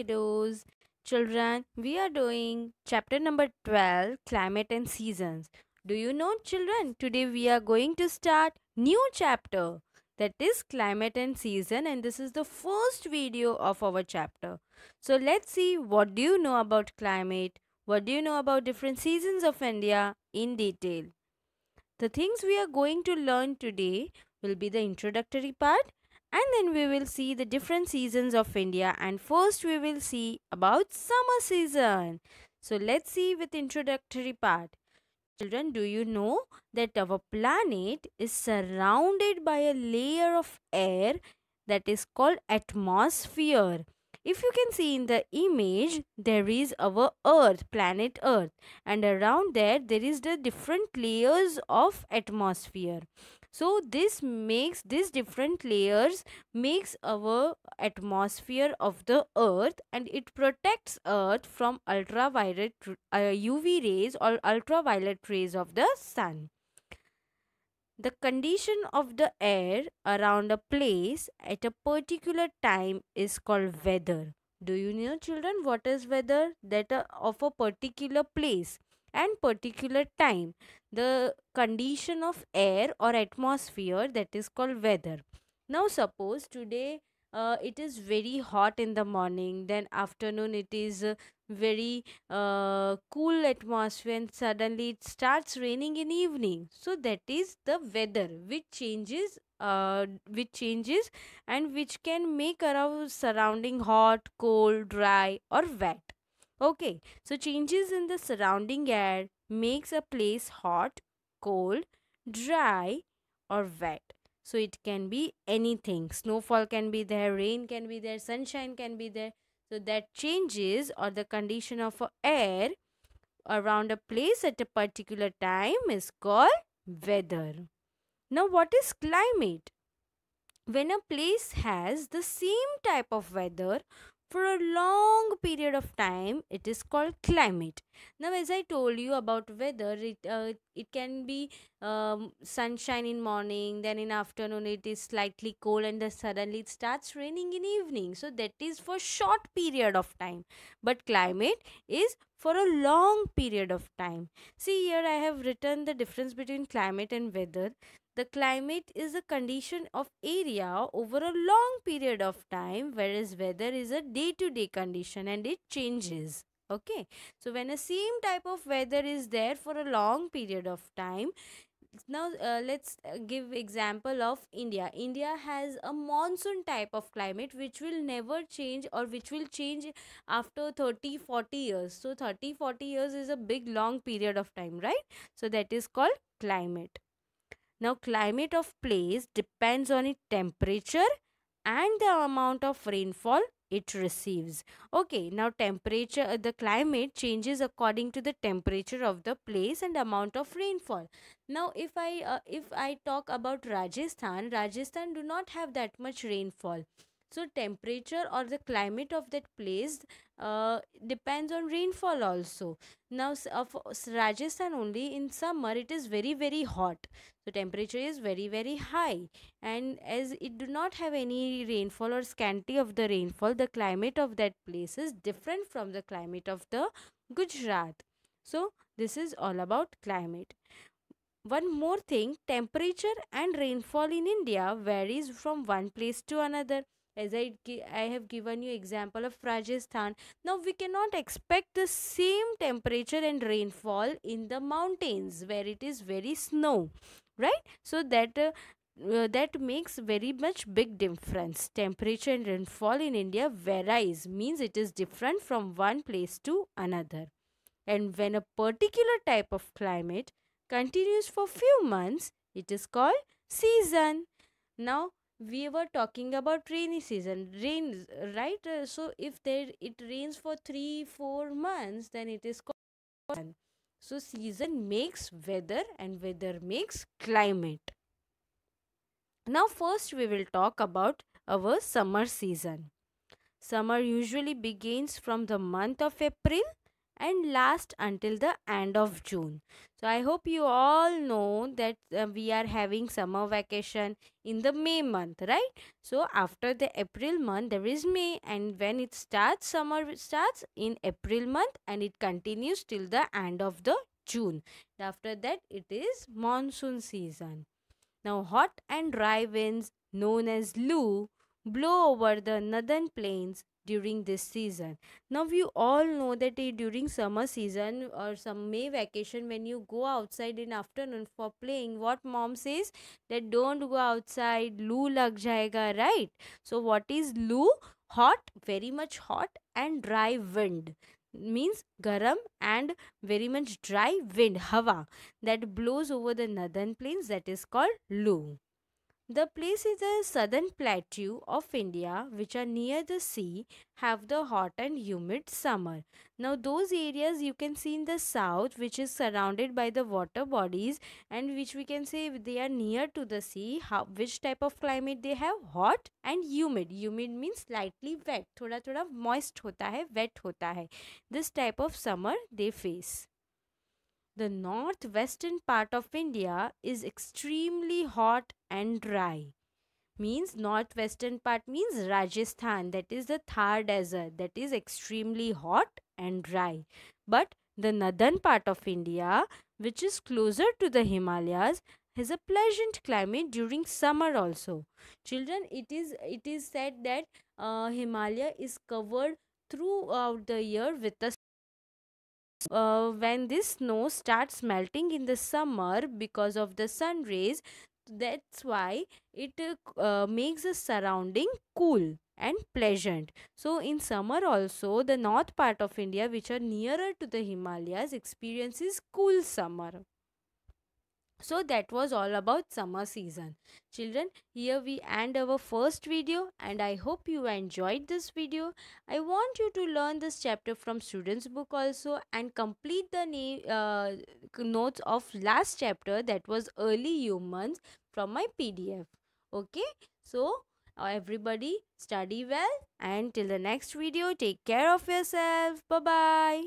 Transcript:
kiddos. Children, we are doing chapter number 12, Climate and Seasons. Do you know, children? Today we are going to start new chapter, that is Climate and Season, and this is the first video of our chapter. So let's see, what do you know about climate? What do you know about different seasons of India in detail? The things we are going to learn today will be the introductory part, and then we will see the different seasons of India, and first we will see about summer season. So let's see with introductory part. Children, do you know that our planet is surrounded by a layer of air that is called atmosphere? If you can see in the image, there is our Earth, planet Earth, and around there is the different layers of atmosphere. So this different layers makes our atmosphere of the earth, and it protects earth from ultraviolet UV rays or ultraviolet rays of the sun. The condition of the air around a place at a particular time is called weather. Do you know, children, what is weather? That of a particular place and particular time. The condition of air or atmosphere, that is called weather. Now, suppose today it is very hot in the morning, then afternoon it is very cool atmosphere, and suddenly it starts raining in evening. So that is the weather which changes and which can make our surrounding hot, cold, dry or wet. Okay, so changes in the surrounding air makes a place hot, cold, dry or wet. So it can be anything. Snowfall can be there, rain can be there, sunshine can be there. So that changes or the condition of air around a place at a particular time is called weather. Now, what is climate? When a place has the same type of weather for a long period of time, it is called climate. Now, as I told you about weather, it can be sunshine in morning, then in afternoon it is slightly cold, and then suddenly it starts raining in evening. So that is for short period of time, but climate is for a long period of time. See, here I have written the difference between climate and weather. The climate is a condition of area over a long period of time, whereas weather is a day to day condition and it changes. Okay, so when a same type of weather is there for a long period of time, now let's give example of India. India has a monsoon type of climate which will never change, or which will change after 30-40 years. So 30-40 years is a big long period of time, right? So that is called climate. Now, climate of place depends on its temperature and the amount of rainfall it receives. Okay, now temperature, the climate changes according to the temperature of the place and amount of rainfall. Now, if I talk about Rajasthan, Rajasthan do not have that much rainfall. So temperature or the climate of that place depends on rainfall also. Now, of Rajasthan, only in summer it is very very hot, so temperature is very very high, and as it do not have any rainfall or scanty of the rainfall, the climate of that place is different from the climate of the Gujarat. So this is all about climate. One more thing, temperature and rainfall in India varies from one place to another. As I have given you example of Rajasthan. Now we cannot expect the same temperature and rainfall in the mountains where it is very snow, right? So that makes very much big difference. Temperature and rainfall in India varies, means it is different from one place to another. And when a particular type of climate continues for few months, it is called season. Now we were talking about rainy season, rain, right? So if there it rains for 3-4 months, then it is called season. So season makes weather and weather makes climate. Now first we will talk about our summer season. Summer usually begins from the month of April and last until the end of June. So I hope you all know that we are having summer vacation in the May month, right? So after the April month there is May, and when it starts, summer starts in April month and it continues till the end of the June. After that it is monsoon season. Now, hot and dry winds, known as Lu, blow over the northern plains during this season. Now, you all know that during summer season or some May vacation, when you go outside in afternoon for playing, what mom says that don't go outside, Lu lag jayega, right? So, what is Lu? Hot, very much hot, and dry wind means garam and very much dry wind, hawa, that blows over the northern plains, that is called Lu. The place is the southern plateau of India, which are near the sea, have the hot and humid summer. Now, those areas you can see in the south, which is surrounded by the water bodies, and which we can say they are near to the sea, which type of climate they have? Hot and humid. Humid means slightly wet, थोड़ा थोड़ा moist होता है, wet होता है. This type of summer they face. The northwestern part of India is extremely hot and dry. Means northwestern part means Rajasthan, that is the Thar desert, that is extremely hot and dry. But the northern part of India, which is closer to the Himalayas, has a pleasant climate during summer also. Children, it is said that Himalaya is covered throughout the year with a when this snow starts melting in the summer because of the sun rays, that's why it makes the surrounding cool and pleasant. So in summer also, the north part of India, which are nearer to the Himalayas, experiences cool summer. So that was all about summer season. Children, here we end our first video, and I hope you enjoyed this video. I want you to learn this chapter from students book also and complete the notes of last chapter, that was early humans, from my PDF. Okay? So everybody study well, and till the next video, take care of yourself. Bye bye.